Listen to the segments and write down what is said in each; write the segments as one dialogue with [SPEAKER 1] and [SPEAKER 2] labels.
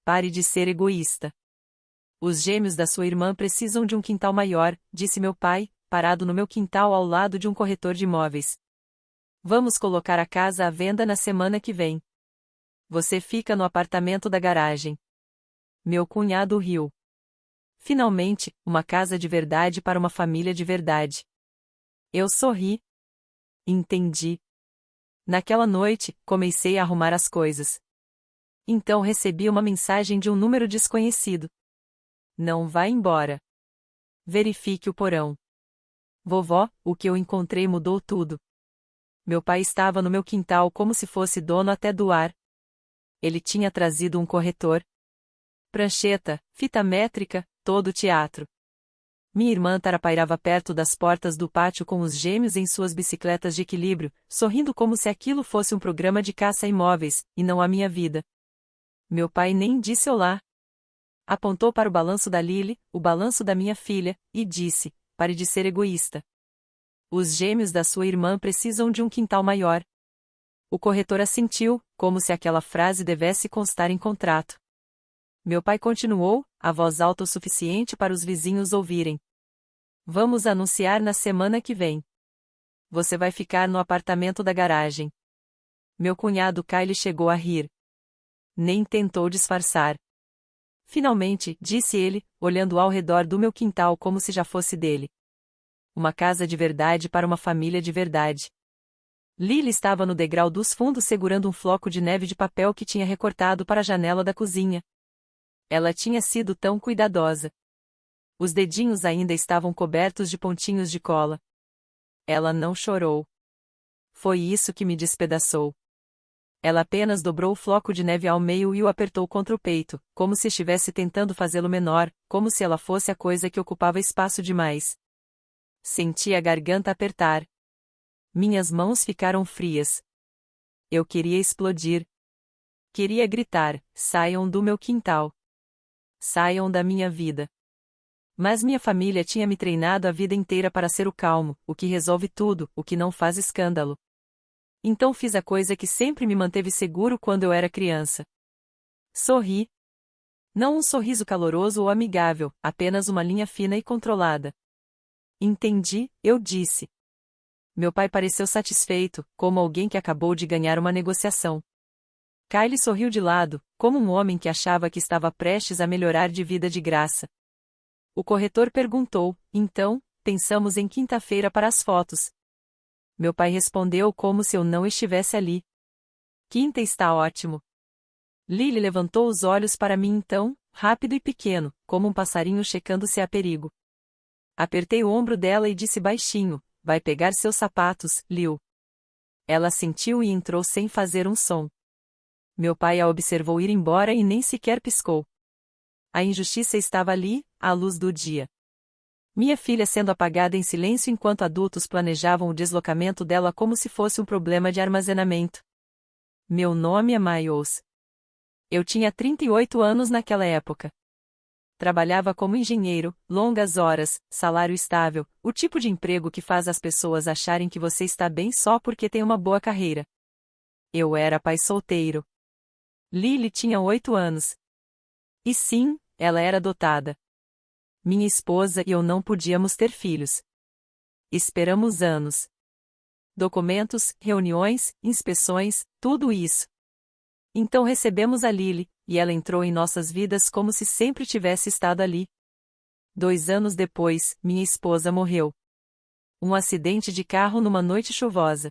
[SPEAKER 1] pare de ser egoísta. Os gêmeos da sua irmã precisam de um quintal maior, disse meu pai, parado no meu quintal ao lado de um corretor de imóveis. Vamos colocar a casa à venda na semana que vem. Você fica no apartamento da garagem. Meu cunhado riu. Finalmente, uma casa de verdade para uma família de verdade. Eu sorri. Entendi. Naquela noite, comecei a arrumar as coisas. Então recebi uma mensagem de um número desconhecido. Não vá embora. Verifique o porão. Vovó, o que eu encontrei mudou tudo. Meu pai estava no meu quintal como se fosse dono até do ar. Ele tinha trazido um corretor, prancheta, fita métrica, todo o teatro. Minha irmã tarapairava perto das portas do pátio com os gêmeos em suas bicicletas de equilíbrio, sorrindo como se aquilo fosse um programa de caça a imóveis, e não a minha vida. Meu pai nem disse olá. Apontou para o balanço da Lily, o balanço da minha filha, e disse: pare de ser egoísta. Os gêmeos da sua irmã precisam de um quintal maior. O corretor assentiu, como se aquela frase devesse constar em contrato. Meu pai continuou, a voz alta o suficiente para os vizinhos ouvirem. Vamos anunciar na semana que vem. Você vai ficar no apartamento da garagem. Meu cunhado Kyle chegou a rir. Nem tentou disfarçar. Finalmente, disse ele, olhando ao redor do meu quintal como se já fosse dele. Uma casa de verdade para uma família de verdade. Lily estava no degrau dos fundos segurando um floco de neve de papel que tinha recortado para a janela da cozinha. Ela tinha sido tão cuidadosa. Os dedinhos ainda estavam cobertos de pontinhos de cola. Ela não chorou. Foi isso que me despedaçou. Ela apenas dobrou o floco de neve ao meio e o apertou contra o peito, como se estivesse tentando fazê-lo menor, como se ela fosse a coisa que ocupava espaço demais. Senti a garganta apertar. Minhas mãos ficaram frias. Eu queria explodir. Queria gritar: saiam do meu quintal. Saiam da minha vida. Mas minha família tinha me treinado a vida inteira para ser o calmo, o que resolve tudo, o que não faz escândalo. Então fiz a coisa que sempre me manteve seguro quando eu era criança. Sorri. Não um sorriso caloroso ou amigável, apenas uma linha fina e controlada. Entendi, eu disse. Meu pai pareceu satisfeito, como alguém que acabou de ganhar uma negociação. Kyle sorriu de lado, como um homem que achava que estava prestes a melhorar de vida de graça. O corretor perguntou: então, pensamos em quinta-feira para as fotos. Meu pai respondeu como se eu não estivesse ali. Quinta está ótimo. Lily levantou os olhos para mim então, rápido e pequeno, como um passarinho checando se há perigo. Apertei o ombro dela e disse baixinho: vai pegar seus sapatos, Liu. Ela assentiu e entrou sem fazer um som. Meu pai a observou ir embora e nem sequer piscou. A injustiça estava ali, à luz do dia. Minha filha sendo apagada em silêncio enquanto adultos planejavam o deslocamento dela como se fosse um problema de armazenamento. Meu nome é Miles. Eu tinha 38 anos naquela época. Trabalhava como engenheiro, longas horas, salário estável, o tipo de emprego que faz as pessoas acharem que você está bem só porque tem uma boa carreira. Eu era pai solteiro. Lily tinha 8 anos. E sim, ela era adotada. Minha esposa e eu não podíamos ter filhos. Esperamos anos. Documentos, reuniões, inspeções, tudo isso. Então recebemos a Lily, e ela entrou em nossas vidas como se sempre tivesse estado ali. 2 anos depois, minha esposa morreu. Um acidente de carro numa noite chuvosa.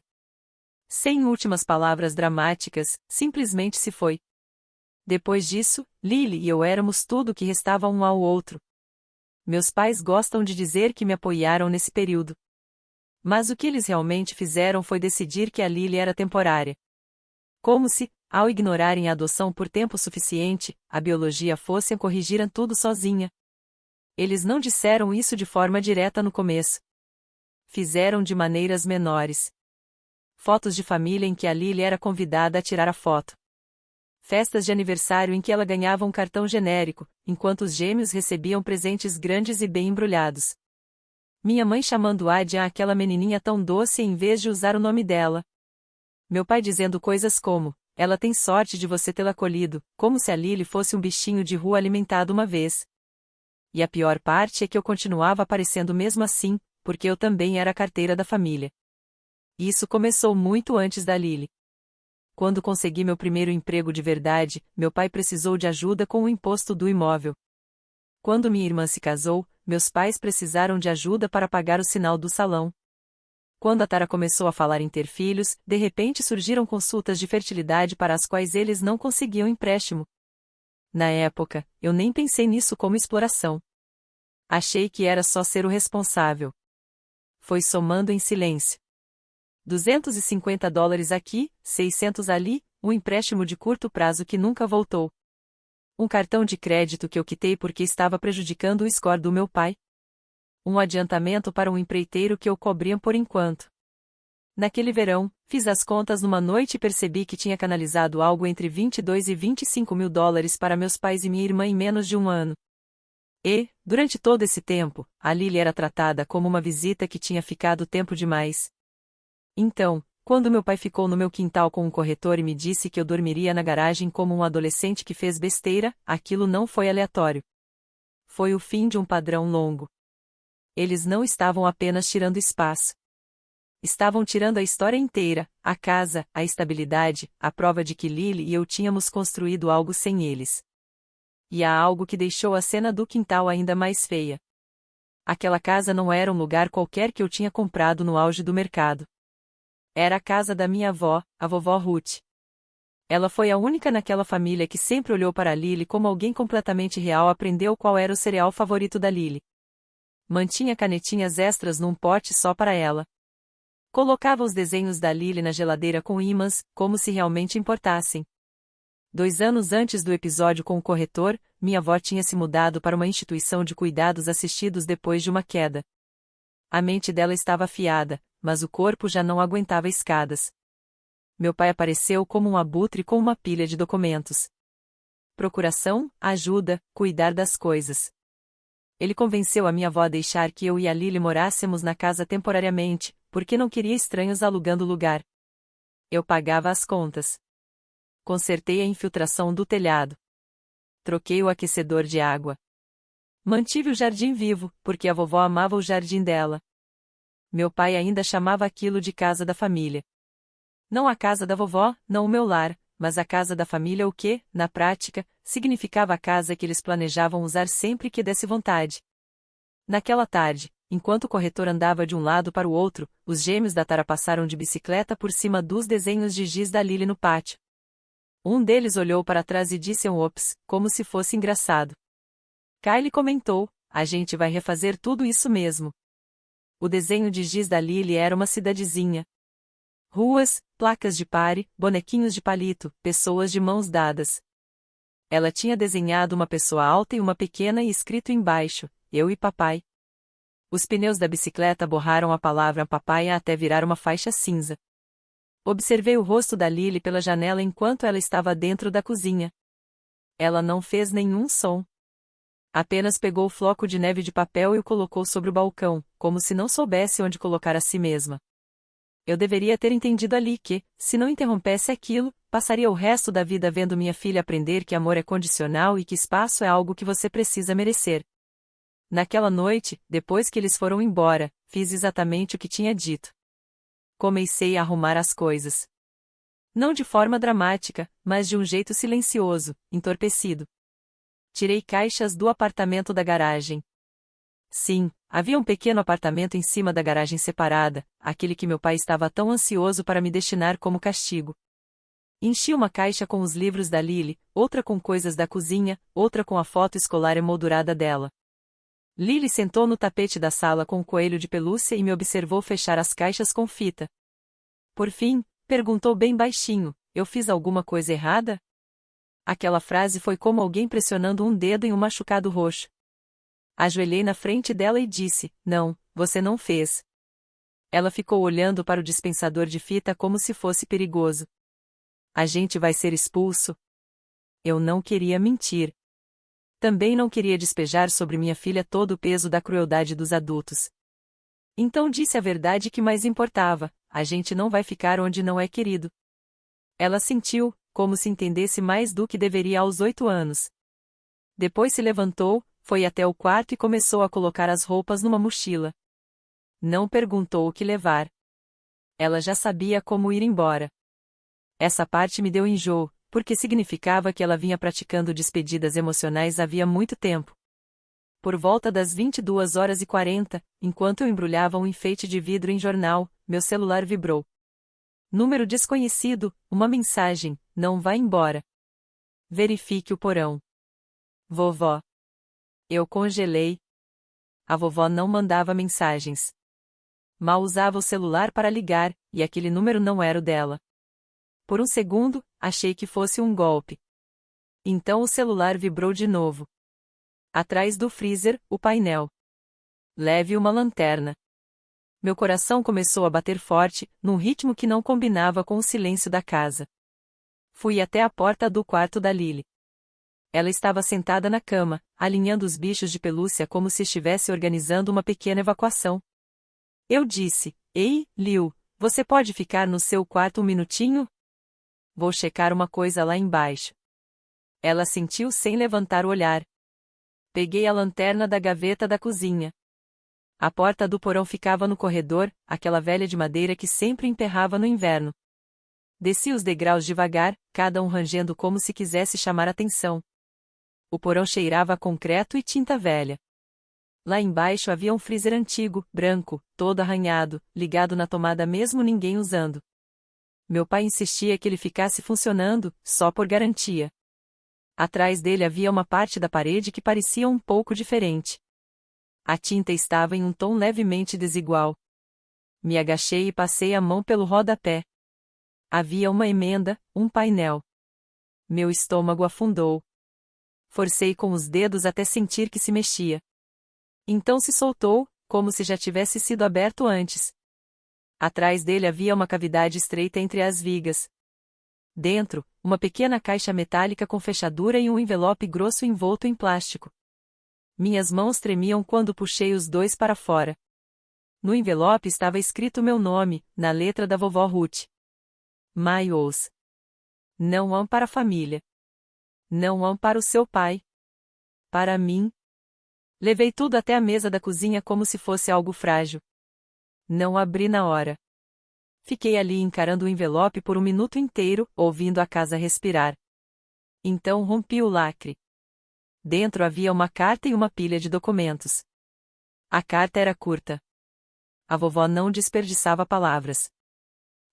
[SPEAKER 1] Sem últimas palavras dramáticas, simplesmente se foi. Depois disso, Lily e eu éramos tudo o que restava um ao outro. Meus pais gostam de dizer que me apoiaram nesse período. Mas o que eles realmente fizeram foi decidir que a Lily era temporária. Como se, ao ignorarem a adoção por tempo suficiente, a biologia fosse a corrigir tudo sozinha. Eles não disseram isso de forma direta no começo. Fizeram de maneiras menores. Fotos de família em que a Lily era convidada a tirar a foto. Festas de aniversário em que ela ganhava um cartão genérico, enquanto os gêmeos recebiam presentes grandes e bem embrulhados. Minha mãe chamando-a de aquela menininha tão doce em vez de usar o nome dela. Meu pai dizendo coisas como: Ela tem sorte de você tê-la acolhido, como se a Lily fosse um bichinho de rua alimentado uma vez. E a pior parte é que eu continuava aparecendo mesmo assim, porque eu também era a carteira da família. Isso começou muito antes da Lily. Quando consegui meu primeiro emprego de verdade, meu pai precisou de ajuda com o imposto do imóvel. Quando minha irmã se casou, meus pais precisaram de ajuda para pagar o sinal do salão. Quando a Tara começou a falar em ter filhos, de repente surgiram consultas de fertilidade para as quais eles não conseguiam empréstimo. Na época, eu nem pensei nisso como exploração. Achei que era só ser o responsável. Foi somando em silêncio. $250 aqui, 600 ali, um empréstimo de curto prazo que nunca voltou. Um cartão de crédito que eu quitei porque estava prejudicando o score do meu pai. Um adiantamento para um empreiteiro que eu cobria por enquanto. Naquele verão, fiz as contas numa noite e percebi que tinha canalizado algo entre 22 e 25 mil dólares para meus pais e minha irmã em menos de um ano. E, durante todo esse tempo, a Lily era tratada como uma visita que tinha ficado tempo demais. Então, quando meu pai ficou no meu quintal com um corretor e me disse que eu dormiria na garagem como um adolescente que fez besteira, aquilo não foi aleatório. Foi o fim de um padrão longo. Eles não estavam apenas tirando espaço. Estavam tirando a história inteira, a casa, a estabilidade, a prova de que Lily e eu tínhamos construído algo sem eles. E há algo que deixou a cena do quintal ainda mais feia. Aquela casa não era um lugar qualquer que eu tinha comprado no auge do mercado. Era a casa da minha avó, a vovó Ruth. Ela foi a única naquela família que sempre olhou para Lily como alguém completamente real. Aprendeu qual era o cereal favorito da Lily. Mantinha canetinhas extras num pote só para ela. Colocava os desenhos da Lily na geladeira com ímãs, como se realmente importassem. 2 anos antes do episódio com o corretor, minha avó tinha se mudado para uma instituição de cuidados assistidos depois de uma queda. A mente dela estava afiada, mas o corpo já não aguentava escadas. Meu pai apareceu como um abutre com uma pilha de documentos. Procuração, ajuda, cuidar das coisas. Ele convenceu a minha avó a deixar que eu e a Lily morássemos na casa temporariamente, porque não queria estranhos alugando o lugar. Eu pagava as contas. Consertei a infiltração do telhado. Troquei o aquecedor de água. Mantive o jardim vivo, porque a vovó amava o jardim dela. Meu pai ainda chamava aquilo de casa da família. Não a casa da vovó, não o meu lar, mas a casa da família, o que, na prática, significava a casa que eles planejavam usar sempre que desse vontade. Naquela tarde, enquanto o corretor andava de um lado para o outro, os gêmeos da Tara passaram de bicicleta por cima dos desenhos de giz da Lily no pátio. Um deles olhou para trás e disse um ops, como se fosse engraçado. Kylie comentou, a gente vai refazer tudo isso mesmo. O desenho de giz da Lily era uma cidadezinha. Ruas, placas de pare, bonequinhos de palito, pessoas de mãos dadas. Ela tinha desenhado uma pessoa alta e uma pequena e escrito embaixo, eu e papai. Os pneus da bicicleta borraram a palavra papai até virar uma faixa cinza. Observei o rosto da Lily pela janela enquanto ela estava dentro da cozinha. Ela não fez nenhum som. Apenas pegou o floco de neve de papel e o colocou sobre o balcão, como se não soubesse onde colocar a si mesma. Eu deveria ter entendido ali que, se não interrompesse aquilo, passaria o resto da vida vendo minha filha aprender que amor é condicional e que espaço é algo que você precisa merecer. Naquela noite, depois que eles foram embora, fiz exatamente o que tinha dito. Comecei a arrumar as coisas. Não de forma dramática, mas de um jeito silencioso, entorpecido. Tirei caixas do apartamento da garagem. Sim, havia um pequeno apartamento em cima da garagem separada, aquele que meu pai estava tão ansioso para me destinar como castigo. Enchi uma caixa com os livros da Lily, outra com coisas da cozinha, outra com a foto escolar emoldurada dela. Lily sentou no tapete da sala com um coelho de pelúcia e me observou fechar as caixas com fita. Por fim, perguntou bem baixinho, eu fiz alguma coisa errada? Aquela frase foi como alguém pressionando um dedo em um machucado roxo. Ajoelhei na frente dela e disse, não, você não fez. Ela ficou olhando para o dispensador de fita como se fosse perigoso. A gente vai ser expulso? Eu não queria mentir. Também não queria despejar sobre minha filha todo o peso da crueldade dos adultos. Então disse a verdade que mais importava, a gente não vai ficar onde não é querido. Ela sentiu, como se entendesse mais do que deveria aos 8 anos. Depois se levantou, foi até o quarto e começou a colocar as roupas numa mochila. Não perguntou o que levar. Ela já sabia como ir embora. Essa parte me deu enjoo, porque significava que ela vinha praticando despedidas emocionais havia muito tempo. Por volta das 22h40, enquanto eu embrulhava um enfeite de vidro em jornal, meu celular vibrou. Número desconhecido, uma mensagem: não vá embora. Verifique o porão. Vovó. Eu congelei. A vovó não mandava mensagens. Mal usava o celular para ligar, e aquele número não era o dela. Por um segundo, achei que fosse um golpe. Então o celular vibrou de novo. Atrás do freezer, o painel. Leve uma lanterna. Meu coração começou a bater forte, num ritmo que não combinava com o silêncio da casa. Fui até a porta do quarto da Lily. Ela estava sentada na cama, alinhando os bichos de pelúcia como se estivesse organizando uma pequena evacuação. Eu disse: Ei, Liu, você pode ficar no seu quarto um minutinho? Vou checar uma coisa lá embaixo. Ela assentiu sem levantar o olhar. Peguei a lanterna da gaveta da cozinha. A porta do porão ficava no corredor, aquela velha de madeira que sempre emperrava no inverno. Desci os degraus devagar, cada um rangendo como se quisesse chamar atenção. O porão cheirava a concreto e tinta velha. Lá embaixo havia um freezer antigo, branco, todo arranhado, ligado na tomada mesmo ninguém usando. Meu pai insistia que ele ficasse funcionando, só por garantia. Atrás dele havia uma parte da parede que parecia um pouco diferente. A tinta estava em um tom levemente desigual. Me agachei e passei a mão pelo rodapé. Havia uma emenda, um painel. Meu estômago afundou. Forcei com os dedos até sentir que se mexia. Então se soltou, como se já tivesse sido aberto antes. Atrás dele havia uma cavidade estreita entre as vigas. Dentro, uma pequena caixa metálica com fechadura e um envelope grosso envolto em plástico. Minhas mãos tremiam quando puxei os dois para fora. No envelope estava escrito meu nome, na letra da vovó Ruth. Miles. Não amo para a família. Não amo para o seu pai. Para mim. Levei tudo até a mesa da cozinha como se fosse algo frágil. Não abri na hora. Fiquei ali encarando o envelope por um minuto inteiro, ouvindo a casa respirar. Então rompi o lacre. Dentro havia uma carta e uma pilha de documentos. A carta era curta. A vovó não desperdiçava palavras.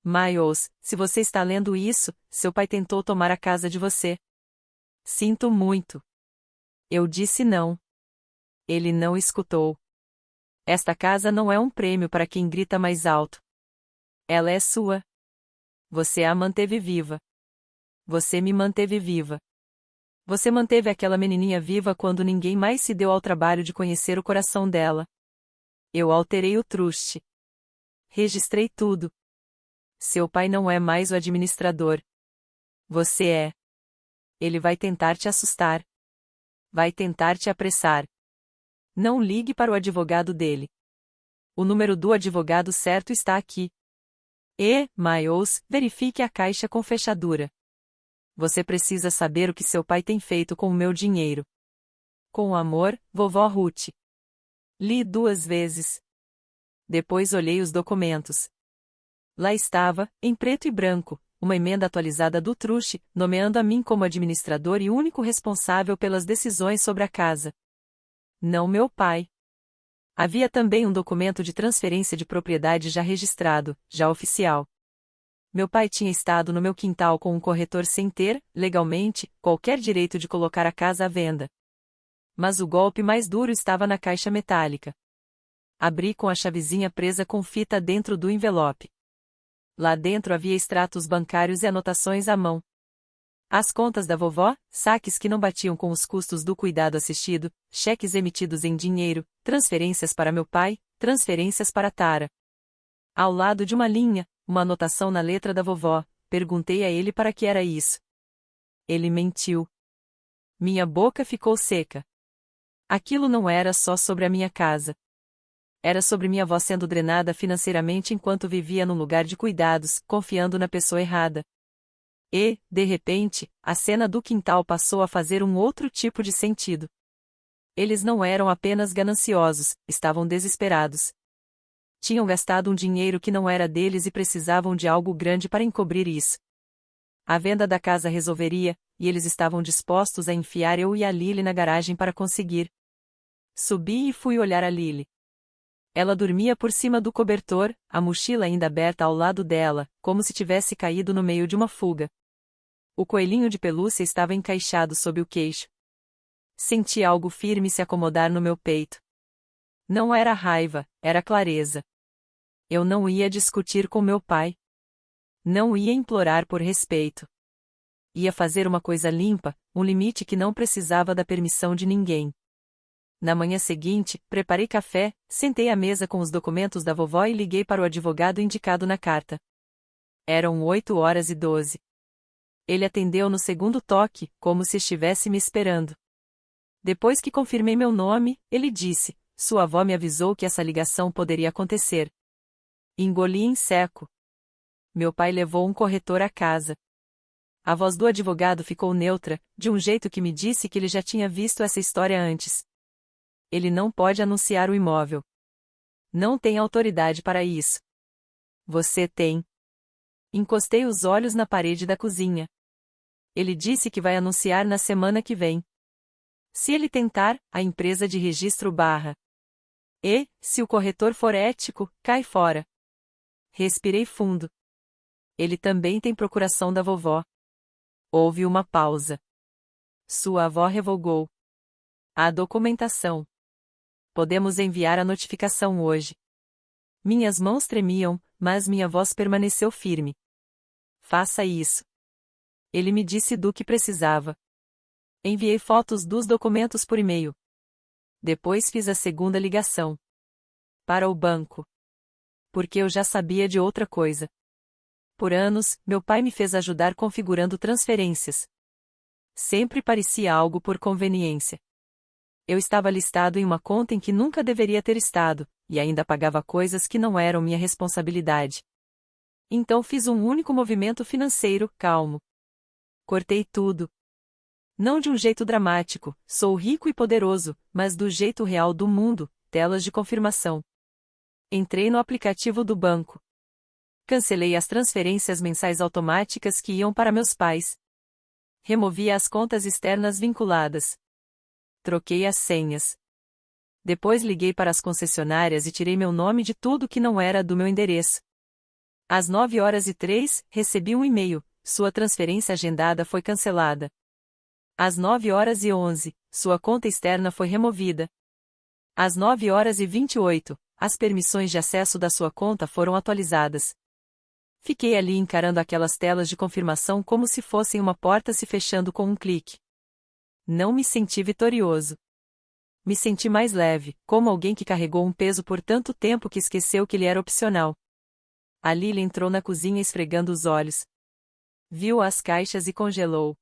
[SPEAKER 1] Miles, se você está lendo isso, seu pai tentou tomar a casa de você. Sinto muito. Eu disse não. Ele não escutou. Esta casa não é um prêmio para quem grita mais alto. Ela é sua. Você a manteve viva. Você me manteve viva. Você manteve aquela menininha viva quando ninguém mais se deu ao trabalho de conhecer o coração dela. Eu alterei o truste. Registrei tudo. Seu pai não é mais o administrador. Você é. Ele vai tentar te assustar. Vai tentar te apressar. Não ligue para o advogado dele. O número do advogado certo está aqui. Miles, verifique a caixa com fechadura. Você precisa saber o que seu pai tem feito com o meu dinheiro. Com amor, vovó Ruth. Li 2 vezes. Depois olhei os documentos. Lá estava, em preto e branco, uma emenda atualizada do truste, nomeando a mim como administrador e único responsável pelas decisões sobre a casa. Não meu pai. Havia também um documento de transferência de propriedade já registrado, já oficial. Meu pai tinha estado no meu quintal com um corretor sem ter, legalmente, qualquer direito de colocar a casa à venda. Mas o golpe mais duro estava na caixa metálica. Abri com a chavezinha presa com fita dentro do envelope. Lá dentro havia extratos bancários e anotações à mão. As contas da vovó, saques que não batiam com os custos do cuidado assistido, cheques emitidos em dinheiro, transferências para meu pai, transferências para Tara. Ao lado de uma linha, uma anotação na letra da vovó, perguntei a ele para que era isso. Ele mentiu. Minha boca ficou seca. Aquilo não era só sobre a minha casa. Era sobre minha avó sendo drenada financeiramente enquanto vivia num lugar de cuidados, confiando na pessoa errada. E, de repente, a cena do quintal passou a fazer um outro tipo de sentido. Eles não eram apenas gananciosos, estavam desesperados. Tinham gastado um dinheiro que não era deles e precisavam de algo grande para encobrir isso. A venda da casa resolveria, e eles estavam dispostos a enfiar eu e a Lily na garagem para conseguir. Subi e fui olhar a Lily. Ela dormia por cima do cobertor, a mochila ainda aberta ao lado dela, como se tivesse caído no meio de uma fuga. O coelhinho de pelúcia estava encaixado sob o queixo. Senti algo firme se acomodar no meu peito. Não era raiva, era clareza. Eu não ia discutir com meu pai. Não ia implorar por respeito. Ia fazer uma coisa limpa, um limite que não precisava da permissão de ninguém. Na manhã seguinte, preparei café, sentei à mesa com os documentos da vovó e liguei para o advogado indicado na carta. Eram 8h12. Ele atendeu no segundo toque, como se estivesse me esperando. Depois que confirmei meu nome, ele disse: "Sua avó me avisou que essa ligação poderia acontecer." Engoli em seco. Meu pai levou um corretor à casa. A voz do advogado ficou neutra, de um jeito que me disse que ele já tinha visto essa história antes. Ele não pode anunciar o imóvel. Não tem autoridade para isso. Você tem. Encostei os olhos na parede da cozinha. Ele disse que vai anunciar na semana que vem. Se ele tentar, a empresa de registro barra. E, se o corretor for ético, cai fora. Respirei fundo. Ele também tem procuração da vovó. Houve uma pausa. Sua avó revogou. A documentação. Podemos enviar a notificação hoje. Minhas mãos tremiam, mas minha voz permaneceu firme. Faça isso. Ele me disse do que precisava. Enviei fotos dos documentos por e-mail. Depois fiz a segunda ligação. Para o banco. Porque eu já sabia de outra coisa. Por anos, meu pai me fez ajudar configurando transferências. Sempre parecia algo por conveniência. Eu estava listado em uma conta em que nunca deveria ter estado, e ainda pagava coisas que não eram minha responsabilidade. Então fiz um único movimento financeiro, calmo. Cortei tudo. Não de um jeito dramático, sou rico e poderoso, mas do jeito real do mundo, telas de confirmação. Entrei no aplicativo do banco. Cancelei as transferências mensais automáticas que iam para meus pais. Removi as contas externas vinculadas. Troquei as senhas. Depois liguei para as concessionárias e tirei meu nome de tudo que não era do meu endereço. Às 9h03, recebi um e-mail: sua transferência agendada foi cancelada. Às 9h11, sua conta externa foi removida. Às 9h28, as permissões de acesso da sua conta foram atualizadas. Fiquei ali encarando aquelas telas de confirmação como se fossem uma porta se fechando com um clique. Não me senti vitorioso. Me senti mais leve, como alguém que carregou um peso por tanto tempo que esqueceu que ele era opcional. A Lily entrou na cozinha esfregando os olhos. Viu as caixas e congelou.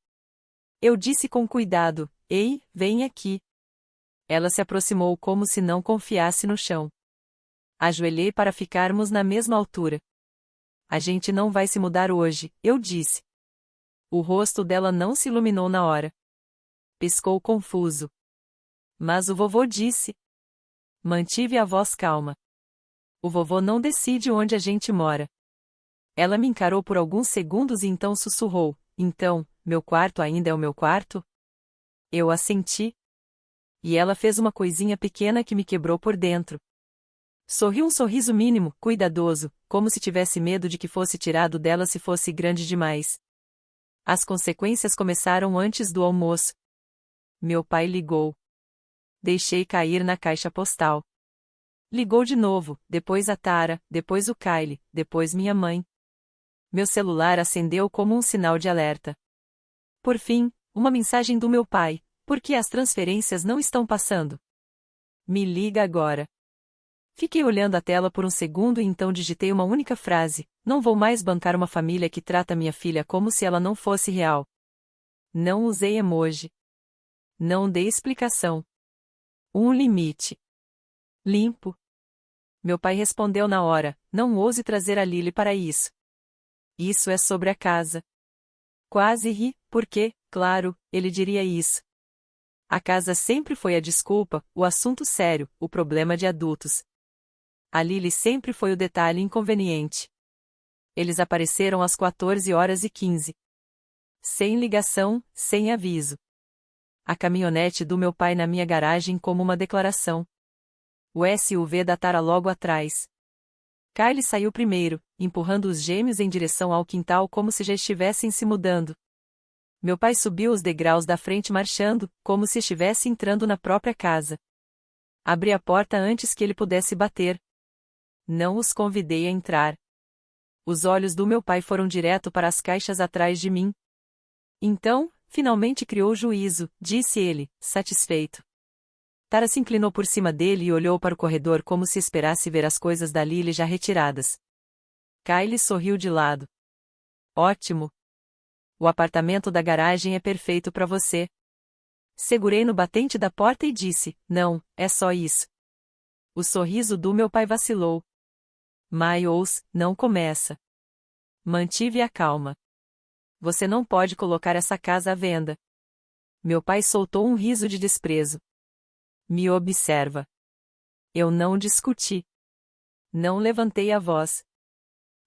[SPEAKER 1] Eu disse com cuidado: "Ei, vem aqui." Ela se aproximou como se não confiasse no chão. Ajoelhei para ficarmos na mesma altura. "A gente não vai se mudar hoje," eu disse. O rosto dela não se iluminou na hora. Piscou confuso. "Mas o vovô disse." Mantive a voz calma. "O vovô não decide onde a gente mora." Ela me encarou por alguns segundos e então sussurrou: "Então, meu quarto ainda é o meu quarto?" Eu assenti. E ela fez uma coisinha pequena que me quebrou por dentro. Sorriu um sorriso mínimo, cuidadoso, como se tivesse medo de que fosse tirado dela se fosse grande demais. As consequências começaram antes do almoço. Meu pai ligou. Deixei cair na caixa postal. Ligou de novo, depois a Tara, depois o Kyle, depois minha mãe. Meu celular acendeu como um sinal de alerta. Por fim, uma mensagem do meu pai: "Por que as transferências não estão passando? Me liga agora." Fiquei olhando a tela por um segundo e então digitei uma única frase: "Não vou mais bancar uma família que trata minha filha como se ela não fosse real." Não usei emoji. Não dei explicação. Um limite. Limpo. Meu pai respondeu na hora: "Não ouse trazer a Lily para isso. Isso é sobre a casa." Quase ri, porque, claro, ele diria isso. A casa sempre foi a desculpa, o assunto sério, o problema de adultos. A Lily sempre foi o detalhe inconveniente. Eles apareceram às 14h15. Sem ligação, sem aviso. A caminhonete do meu pai na minha garagem como uma declaração. O SUV da Tara logo atrás. Kylie saiu primeiro, empurrando os gêmeos em direção ao quintal como se já estivessem se mudando. Meu pai subiu os degraus da frente marchando, como se estivesse entrando na própria casa. Abri a porta antes que ele pudesse bater. Não os convidei a entrar. Os olhos do meu pai foram direto para as caixas atrás de mim. Então, finalmente criou juízo, disse ele, satisfeito. Tara se inclinou por cima dele e olhou para o corredor como se esperasse ver as coisas da Lily já retiradas. Kylie sorriu de lado. Ótimo. O apartamento da garagem é perfeito para você. Segurei no batente da porta e disse, não, é só isso. O sorriso do meu pai vacilou. Miles, não começa. Mantive a calma. Você não pode colocar essa casa à venda. Meu pai soltou um riso de desprezo. Me observa. Eu não discuti. Não levantei a voz.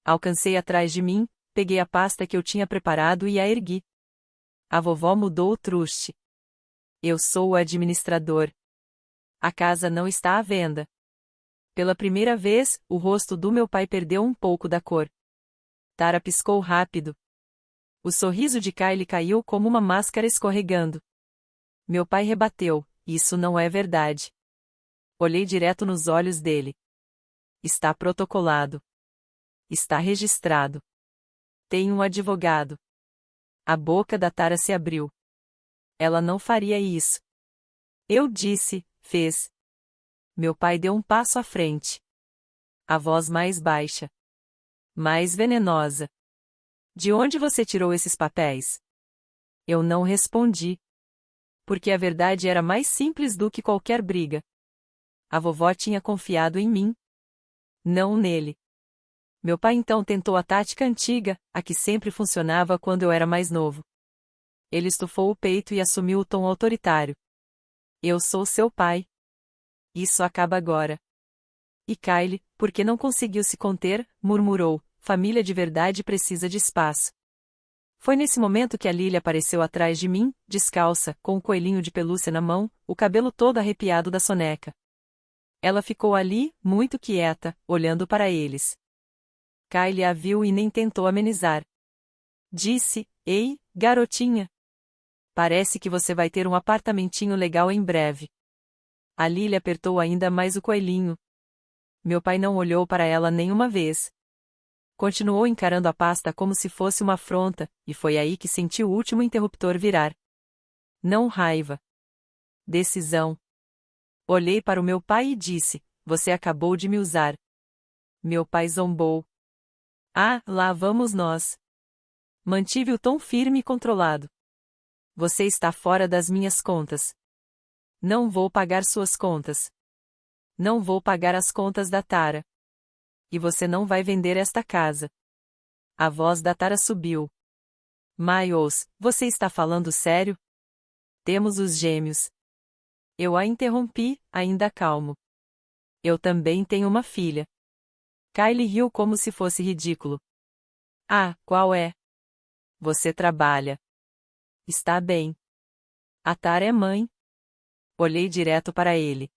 [SPEAKER 1] Alcancei atrás de mim, peguei a pasta que eu tinha preparado e a ergui. A vovó mudou o truste. Eu sou o administrador. A casa não está à venda. Pela primeira vez, o rosto do meu pai perdeu um pouco da cor. Tara piscou rápido. O sorriso de Kylie caiu como uma máscara escorregando. Meu pai rebateu, isso não é verdade. Olhei direto nos olhos dele. Está protocolado. Está registrado. Tem um advogado. A boca da Tara se abriu. Ela não faria isso. Eu disse, fez. Meu pai deu um passo à frente. A voz mais baixa. Mais venenosa. De onde você tirou esses papéis? Eu não respondi. Porque a verdade era mais simples do que qualquer briga. A vovó tinha confiado em mim. Não nele. Meu pai então tentou a tática antiga, a que sempre funcionava quando eu era mais novo. Ele estufou o peito e assumiu o tom autoritário. Eu sou seu pai. Isso acaba agora. E Kylie, porque não conseguiu se conter, murmurou, família de verdade precisa de espaço. Foi nesse momento que a Lily apareceu atrás de mim, descalça, com um coelhinho de pelúcia na mão, o cabelo todo arrepiado da soneca. Ela ficou ali, muito quieta, olhando para eles. Kylie a viu e nem tentou amenizar. Disse, ei, garotinha. Parece que você vai ter um apartamentinho legal em breve. A Lily apertou ainda mais o coelhinho. Meu pai não olhou para ela nenhuma vez. Continuou encarando a pasta como se fosse uma afronta, e foi aí que senti o último interruptor virar. Não raiva. Decisão. Olhei para o meu pai e disse, você acabou de me usar. Meu pai zombou. Ah, lá vamos nós. Mantive o tom firme e controlado. Você está fora das minhas contas. Não vou pagar suas contas. Não vou pagar as contas da Tara. E você não vai vender esta casa. A voz da Tara subiu. Miles, você está falando sério? Temos os gêmeos. Eu a interrompi, ainda calmo. Eu também tenho uma filha. Kylie riu como se fosse ridículo. Ah, qual é? Você trabalha. Está bem. A Tara é mãe. Olhei direto para ele.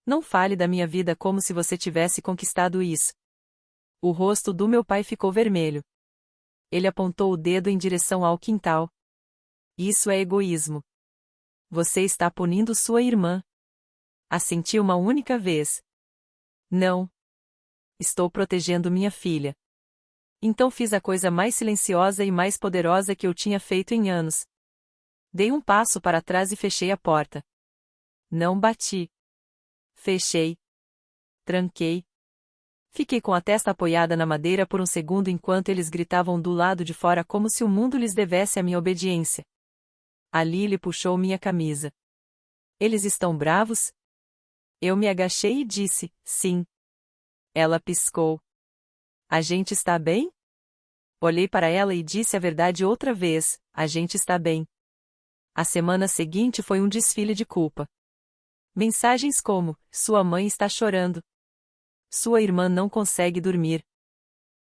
[SPEAKER 1] Não fale da minha vida como se você tivesse conquistado isso. O rosto do meu pai ficou vermelho. Ele apontou o dedo em direção ao quintal. Isso é egoísmo. Você está punindo sua irmã. Assenti uma única vez. Não. Estou protegendo minha filha. Então fiz a coisa mais silenciosa e mais poderosa que eu tinha feito em anos. Dei um passo para trás e fechei a porta. Não bati. Fechei. Tranquei. Fiquei com a testa apoiada na madeira por um segundo enquanto eles gritavam do lado de fora como se o mundo lhes devesse a minha obediência. A Lily puxou minha camisa. Eles estão bravos? Eu me agachei e disse, sim. Ela piscou. A gente está bem? Olhei para ela e disse a verdade outra vez: a gente está bem. A semana seguinte foi um desfile de culpa. Mensagens como: sua mãe está chorando. Sua irmã não consegue dormir.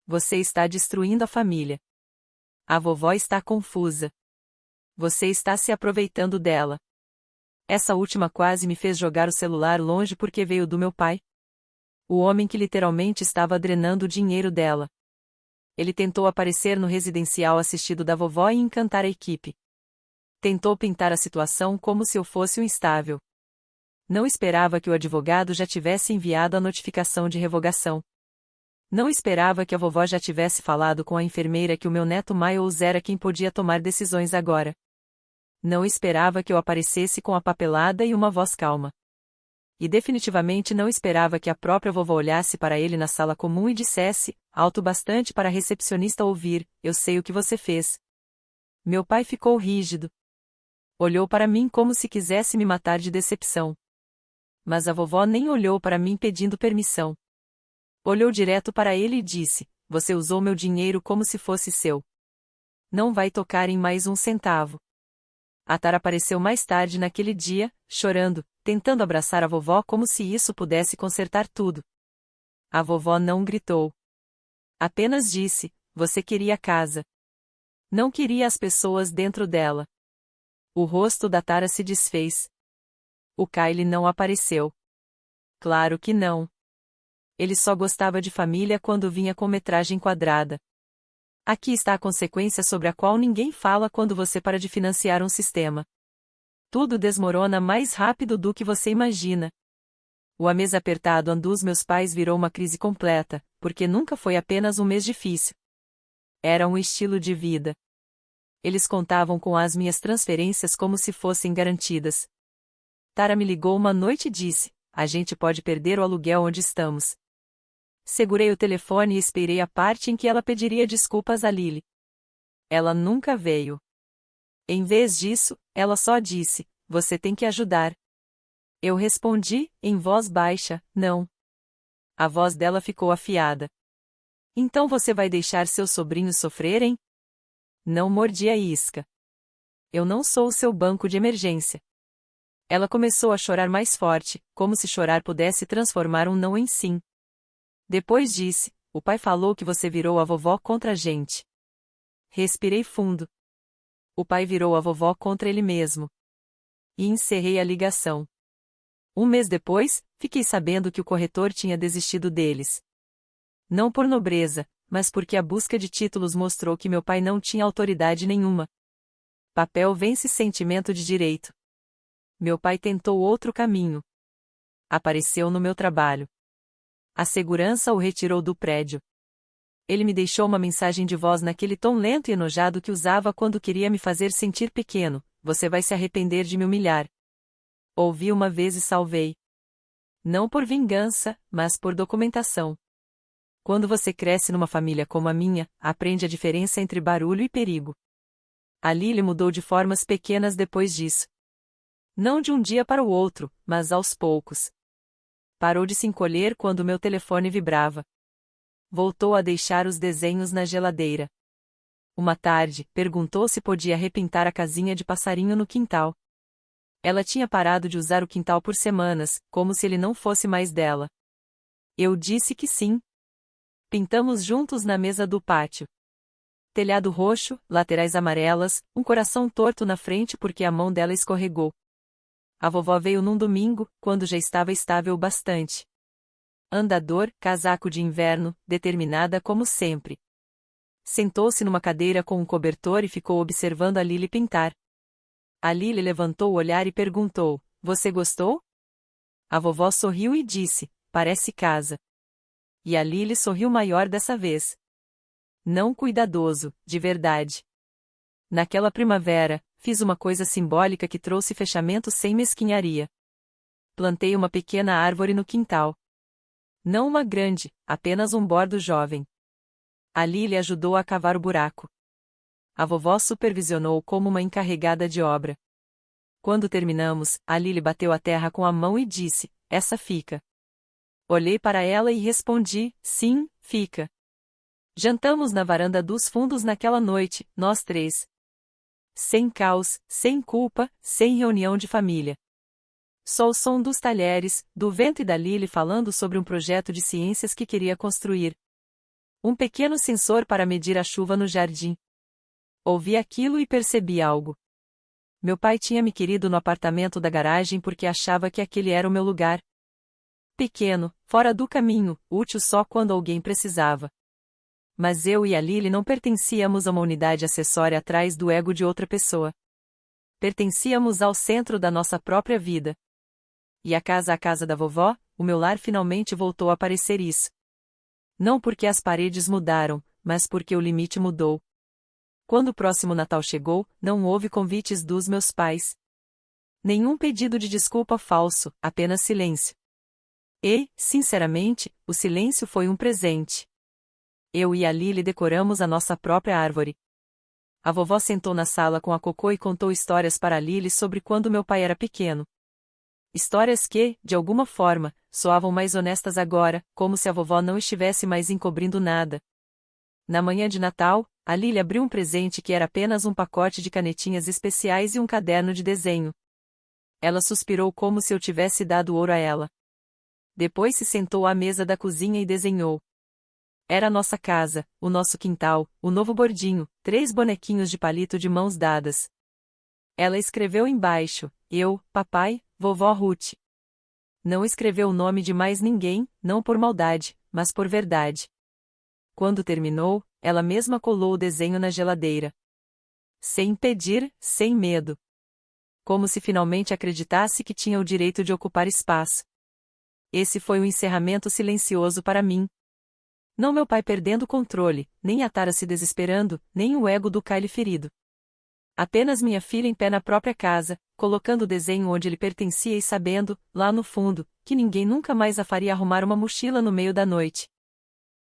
[SPEAKER 1] Você está destruindo a família. A vovó está confusa. Você está se aproveitando dela. Essa última quase me fez jogar o celular longe porque veio do meu pai. O homem que literalmente estava drenando o dinheiro dela. Ele tentou aparecer no residencial assistido da vovó e encantar a equipe. Tentou pintar a situação como se eu fosse um instável. Não esperava que o advogado já tivesse enviado a notificação de revogação. Não esperava que a vovó já tivesse falado com a enfermeira que o meu neto Miles era quem podia tomar decisões agora. Não esperava que eu aparecesse com a papelada e uma voz calma. E definitivamente não esperava que a própria vovó olhasse para ele na sala comum e dissesse, alto bastante para a recepcionista ouvir: eu sei o que você fez. Meu pai ficou rígido. Olhou para mim como se quisesse me matar de decepção. Mas a vovó nem olhou para mim pedindo permissão. Olhou direto para ele e disse: você usou meu dinheiro como se fosse seu. Não vai tocar em mais um centavo. A Tara apareceu mais tarde naquele dia, chorando, tentando abraçar a vovó como se isso pudesse consertar tudo. A vovó não gritou. Apenas disse: você queria a casa. Não queria as pessoas dentro dela. O rosto da Tara se desfez. O Kyle não apareceu. Claro que não. Ele só gostava de família quando vinha com metragem quadrada. Aqui está a consequência sobre a qual ninguém fala quando você para de financiar um sistema. Tudo desmorona mais rápido do que você imagina. O mês apertado dos meus pais virou uma crise completa, porque nunca foi apenas um mês difícil. Era um estilo de vida. Eles contavam com as minhas transferências como se fossem garantidas. Tara me ligou uma noite e disse: a gente pode perder o aluguel onde estamos. Segurei o telefone e esperei a parte em que ela pediria desculpas a Lily. Ela nunca veio. Em vez disso, ela só disse: você tem que ajudar. Eu respondi, em voz baixa: não. A voz dela ficou afiada. Então você vai deixar seus sobrinhos sofrerem? Não mordi a isca. Eu não sou o seu banco de emergência. Ela começou a chorar mais forte, como se chorar pudesse transformar um não em sim. Depois disse: o pai falou que você virou a vovó contra a gente. Respirei fundo. O pai virou a vovó contra ele mesmo. E encerrei a ligação. Um mês depois, fiquei sabendo que o corretor tinha desistido deles. Não por nobreza, mas porque a busca de títulos mostrou que meu pai não tinha autoridade nenhuma. Papel vence sentimento de direito. Meu pai tentou outro caminho. Apareceu no meu trabalho. A segurança o retirou do prédio. Ele me deixou uma mensagem de voz naquele tom lento e enojado que usava quando queria me fazer sentir pequeno: você vai se arrepender de me humilhar. Ouvi uma vez e salvei. Não por vingança, mas por documentação. Quando você cresce numa família como a minha, aprende a diferença entre barulho e perigo. A Lily mudou de formas pequenas depois disso. Não de um dia para o outro, mas aos poucos. Parou de se encolher quando meu telefone vibrava. Voltou a deixar os desenhos na geladeira. Uma tarde, perguntou se podia repintar a casinha de passarinho no quintal. Ela tinha parado de usar o quintal por semanas, como se ele não fosse mais dela. Eu disse que sim. Pintamos juntos na mesa do pátio. Telhado roxo, laterais amarelas, um coração torto na frente porque a mão dela escorregou. A vovó veio num domingo, quando já estava estável bastante. Andador, casaco de inverno, determinada como sempre. Sentou-se numa cadeira com um cobertor e ficou observando a Lily pintar. A Lily levantou o olhar e perguntou: você gostou? A vovó sorriu e disse: parece casa. E a Lily sorriu maior dessa vez. Não cuidadoso, de verdade. Naquela primavera, fiz uma coisa simbólica que trouxe fechamento sem mesquinharia. Plantei uma pequena árvore no quintal. Não uma grande, apenas um bordo jovem. A Lily ajudou a cavar o buraco. A vovó supervisionou como uma encarregada de obra. Quando terminamos, a Lily bateu a terra com a mão e disse: essa fica. Olhei para ela e respondi: sim, fica. Jantamos na varanda dos fundos naquela noite, nós três. Sem caos, sem culpa, sem reunião de família. Só o som dos talheres, do vento e da Lily falando sobre um projeto de ciências que queria construir. Um pequeno sensor para medir a chuva no jardim. Ouvi aquilo e percebi algo. Meu pai tinha me querido no apartamento da garagem porque achava que aquele era o meu lugar. Pequeno, fora do caminho, útil só quando alguém precisava. Mas eu e a Lily não pertencíamos a uma unidade acessória atrás do ego de outra pessoa. Pertencíamos ao centro da nossa própria vida. E a casa da vovó, o meu lar finalmente voltou a parecer isso. Não porque as paredes mudaram, mas porque o limite mudou. Quando o próximo Natal chegou, não houve convites dos meus pais. Nenhum pedido de desculpa falso, apenas silêncio. E, sinceramente, o silêncio foi um presente. Eu e a Lily decoramos a nossa própria árvore. A vovó sentou na sala com a Cocô e contou histórias para a Lily sobre quando meu pai era pequeno. Histórias que, de alguma forma, soavam mais honestas agora, como se a vovó não estivesse mais encobrindo nada. Na manhã de Natal, a Lily abriu um presente que era apenas um pacote de canetinhas especiais e um caderno de desenho. Ela suspirou como se eu tivesse dado ouro a ela. Depois se sentou à mesa da cozinha e desenhou. Era a nossa casa, o nosso quintal, o novo bordinho, 3 bonequinhos de palito de mãos dadas. Ela escreveu embaixo, eu, papai, vovó Ruth. Não escreveu o nome de mais ninguém, não por maldade, mas por verdade. Quando terminou, ela mesma colou o desenho na geladeira. Sem pedir, sem medo. Como se finalmente acreditasse que tinha o direito de ocupar espaço. Esse foi um encerramento silencioso para mim. Não meu pai perdendo o controle, nem a Tara se desesperando, nem o ego do Kyle ferido. Apenas minha filha em pé na própria casa, colocando o desenho onde ele pertencia e sabendo, lá no fundo, que ninguém nunca mais a faria arrumar uma mochila no meio da noite.